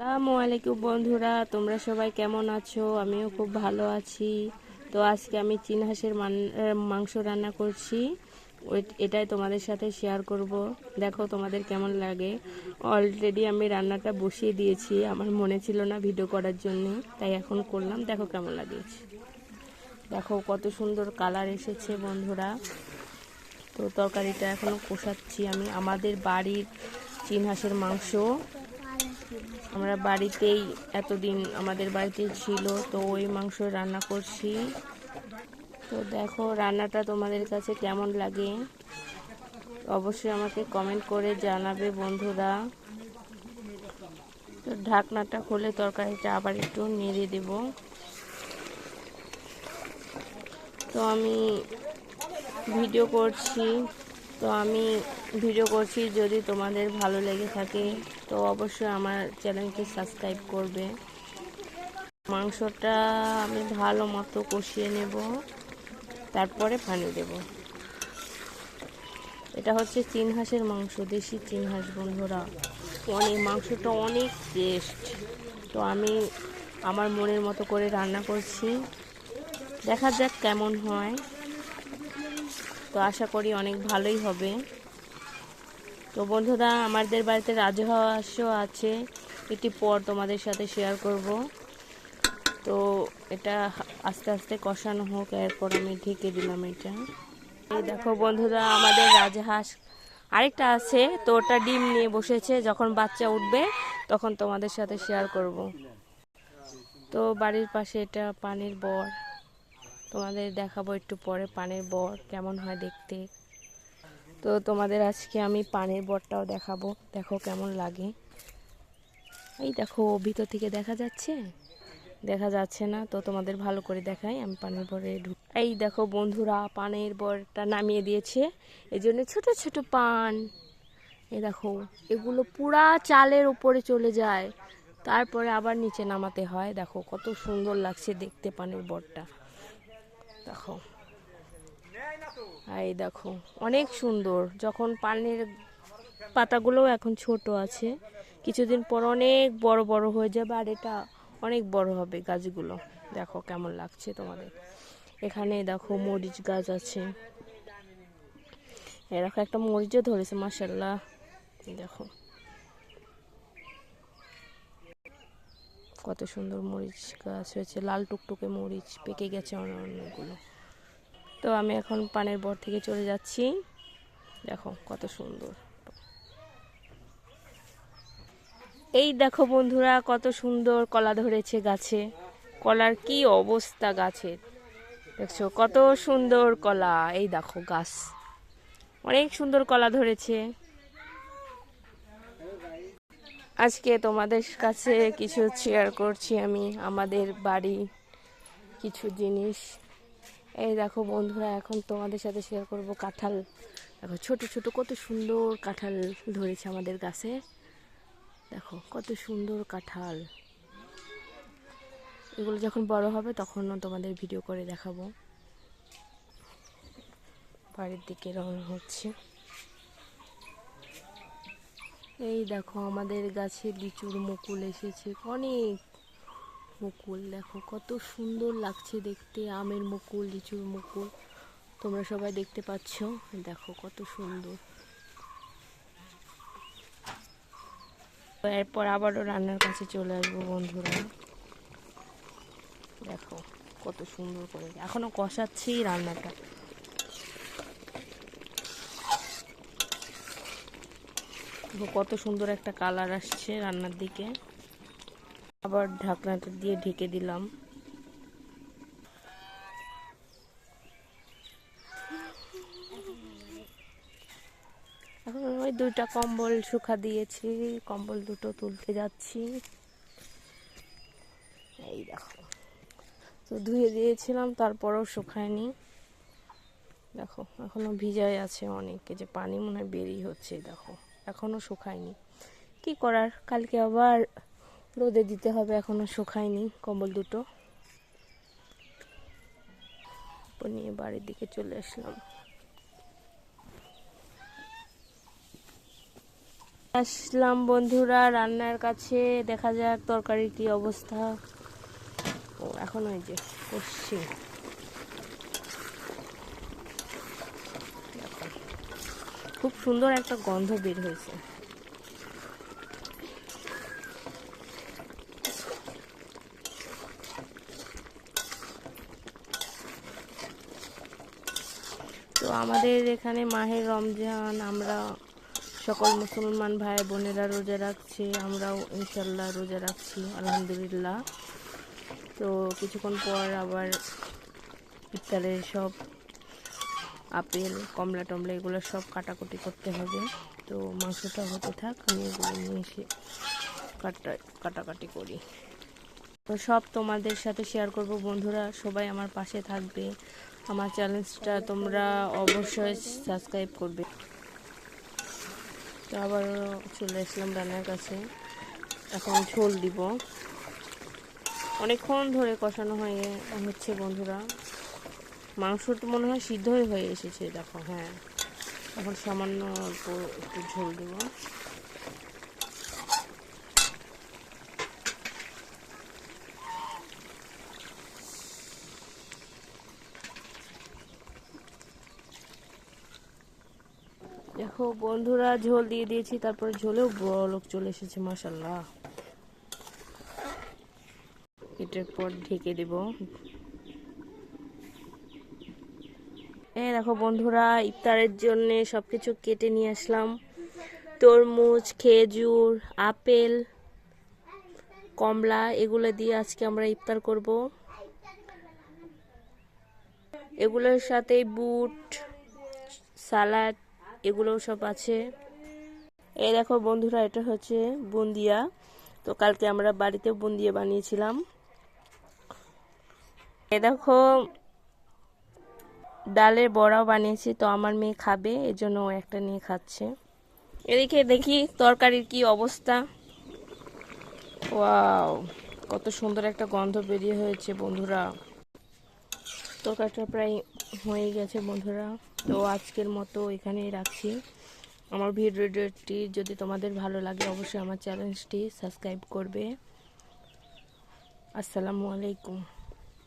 আসসালামু আলাইকুম বন্ধুরা, তোমরা সবাই কেমন আছো? আমিও খুব ভালো আছি। তো আজকে আমি চীন হাঁসের মাংস রান্না করছি। এটাই তোমাদের সাথে শেয়ার করব। দেখো তোমাদের কেমন লাগে। অলরেডি আমি রান্নাটা বসিয়ে দিয়েছি, আমার মনে ছিল না ভিডিও করার জন্য, তাই এখন করলাম। দেখো কেমন লাগিয়েছে। দেখো কত সুন্দর কালার এসেছে বন্ধুরা। তো তরকারিটা এখনো কষাচ্ছি আমি। আমাদের বাড়ির চীন হাঁসের মাংস আমরা বাড়িতেই এতদিন আমাদের বাড়িতে ছিল, তো ওই মাংস রান্না করছি। তো দেখো রান্নাটা তোমাদের কাছে কেমন লাগে অবশ্যই আমাকে কমেন্ট করে জানাবে বন্ধুরা। তো ঢাকনাটা খুলে তরকারিটা আবার একটু নেড়ে দেব। তো আমি ভিডিও করছি যদি তোমাদের ভালো লেগে থাকে তো অবশ্যই আমার চ্যানেলকে সাবস্ক্রাইব করবে। মাংসটা আমি ভালো মতো কষিয়ে নেব, তারপরে পানি দেব। এটা হচ্ছে চীন হাঁসের মাংস, দেশি চীন হাঁস বন্ধুরা। মাংসটা অনেক টেস্ট। তো আমি আমার মনের মতো করে রান্না করছি, দেখা যাক কেমন হয়। তো আশা করি অনেক ভালোই হবে। তো বন্ধুরা, আমাদের বাড়িতে রাজহাঁসও আছে, এটি পর তোমাদের সাথে শেয়ার করব। তো এটা আস্তে আস্তে কষানো হোক, এরপর আমি ঢেকে দিলাম এটা। এই দেখো বন্ধুরা, আমাদের রাজহাঁস আরেকটা আছে, তো ওটা ডিম নিয়ে বসেছে। যখন বাচ্চা উঠবে তখন তোমাদের সাথে শেয়ার করব। তো বাড়ির পাশে এটা পানির বর, তোমাদের দেখাবো একটু পরে পানির বর কেমন হয় দেখতে। তো তোমাদের আজকে আমি পানির বরটাও দেখাবো, দেখো কেমন লাগে। এই দেখো ভিতর থেকে দেখা যাচ্ছে না, তো তোমাদের ভালো করে দেখাই। আমি পানির বরে এই দেখো বন্ধুরা, পানির বরটা নামিয়ে দিয়েছে। এই জন্য ছোট ছোট পান, এই দেখো এগুলো পুরা চালের উপরে চলে যায়, তারপরে আবার নিচে নামাতে হয়। দেখো কত সুন্দর লাগছে দেখতে পানির বরটা। দেখো এই দেখো অনেক সুন্দর। যখন পানির পাতাগুলোও এখন ছোট আছে, কিছুদিন পর অনেক বড় বড় হয়ে যাবে, আর এটা অনেক বড় হবে গাছগুলো। দেখো কেমন লাগছে তোমাদের। এখানে দেখো মরিচ গাছ আছে, এরকম একটা মরিচও ধরেছে মাশাআল্লাহ। দেখো কত সুন্দর মরিচ গাছ হয়েছে, লাল টুকটুকে মরিচ পেকে গেছে অনেকগুলো। তো আমি এখন পানের বর থেকে চলে যাচ্ছি। দেখো কত সুন্দর। এই দেখো বন্ধুরা, কত সুন্দর কলা ধরেছে গাছে। কলার কি অবস্থা গাছের, দেখছো কত সুন্দর কলা। এই দেখো গাছ অনেক সুন্দর কলা ধরেছে। আজকে তোমাদের কাছে কিছু শেয়ার করছি আমি, আমাদের বাড়ি কিছু জিনিস। এই দেখো বন্ধুরা, এখন তোমাদের সাথে শেয়ার করব কাঁঠাল। দেখো ছোট ছোট কত সুন্দর কাঁঠাল ধরেছে আমাদের গাছে। দেখো কত সুন্দর কাঁঠাল। এগুলো যখন বড় হবে তখন তোমাদের ভিডিও করে দেখাবো। বাড়ির দিকে রওনা হচ্ছে। এই দেখো আমাদের গাছে লিচুর মুকুল এসেছে, অনেক মুকুল। দেখো কত সুন্দর লাগছে দেখতে, আমের মুকুল, লিচুর মুকুল। তোমরা সবাই দেখতে পাচ্ছ, দেখো কত সুন্দর। এরপর আবারও রান্নার কাছে চলে আসবো বন্ধুরা। দেখো কত সুন্দর করে এখনো কষাচ্ছি রান্নাটা। কত সুন্দর একটা কালার আসছে রান্নার দিকে। আবার ঢাকনাটা দিয়ে ঢেকে দিলাম। এখন ওই দুইটা কম্বল শুকা দিয়েছি, কম্বল দুটো তুলতে যাচ্ছি। এই দেখো, তো ধুয়ে দিয়েছিলাম তারপরেও শুকায়নি। দেখো এখনো ভিজাই আছে অনেক, যে পানি মনে হয় বেরিয়ে হচ্ছে। দেখো এখনো শুকায়নি, কি করার, কালকে আবার রোদে দিতে হবে। এখনো শুকায়নি কম্বল দুটো। নিয়ে বাড়ির দিকে চলে আসলাম। আসলাম বন্ধুরা রান্নার কাছে, দেখা যাক তরকারির কি অবস্থা। ও এখন ওই যে করছি, খুব সুন্দর একটা গন্ধ বের হয়েছে। তো আমাদের এখানে মাহের রমজান, আমরা সকল মুসলমান ভাই বোনেরা রোজা রাখছি, আমরাও ইনশাল্লাহ রোজা রাখছি আলহামদুলিল্লাহ। তো কিছুক্ষণ পর আবার ইফতারের সব আপেল কমলা টমলা এগুলো সব কাটাকুটি করতে হবে। তো মাংসটা হতে থাক, আমি এগুলো নিয়ে এসে কাটাকাটি করি। তো সব তোমাদের সাথে শেয়ার করব বন্ধুরা, সবাই আমার পাশে থাকবে। আমার চ্যানেলটা তোমরা অবশ্যই সাবস্ক্রাইব করবে। তো আবার চলে আসলাম রান্নার কাছে, এখন ঝোল দিব। অনেকক্ষণ ধরে কষানো হচ্ছে বন্ধুরা, মাংস তো মনে হয় সিদ্ধই হয়ে এসেছে, দেখো। হ্যাঁ, এখন সামান্য অল্প একটু ঝোল দেব। দেখো বন্ধুরা, ঝোল দিয়ে দিয়েছি, তারপরে ঝোলেও বলক চলে এসেছে, মাশাআল্লাহ। এটার পর ঢেকে দেব। এই দেখো বন্ধুরা, ইফতারের জন্য সবকিছু কেটে নিয়ে আসলাম। তরমুজ, খেজুর, আপেল, কমলা এগুলো দিয়ে আজকে আমরা ইফতার করব। এগুলোর সাথে বুট, সালাড এগুলোও সব আছে। এই দেখো বন্ধুরা, এটা হচ্ছে বুন্দিয়া। তো কালকে আমরা বাড়িতে বুন্দিয়া বানিয়েছিলাম। এই দেখো ডালের বড়াও বানিয়েছি, তো আমার মেয়ে খাবে, এজন্য ও একটা নিয়ে খাচ্ছে। এদিকে দেখি তরকারির কি অবস্থা। ওয়াও, কত সুন্দর একটা গন্ধ বেরিয়ে হয়েছে বন্ধুরা। তরকারিটা প্রায় হয়ে গেছে বন্ধুরা। তো আজকের মতো এখানেই রাখছি। আমার ভিডিওটি যদি তোমাদের ভালো লাগে অবশ্যই আমার চ্যানেলটি সাবস্ক্রাইব করবে। আসসালামু আলাইকুম।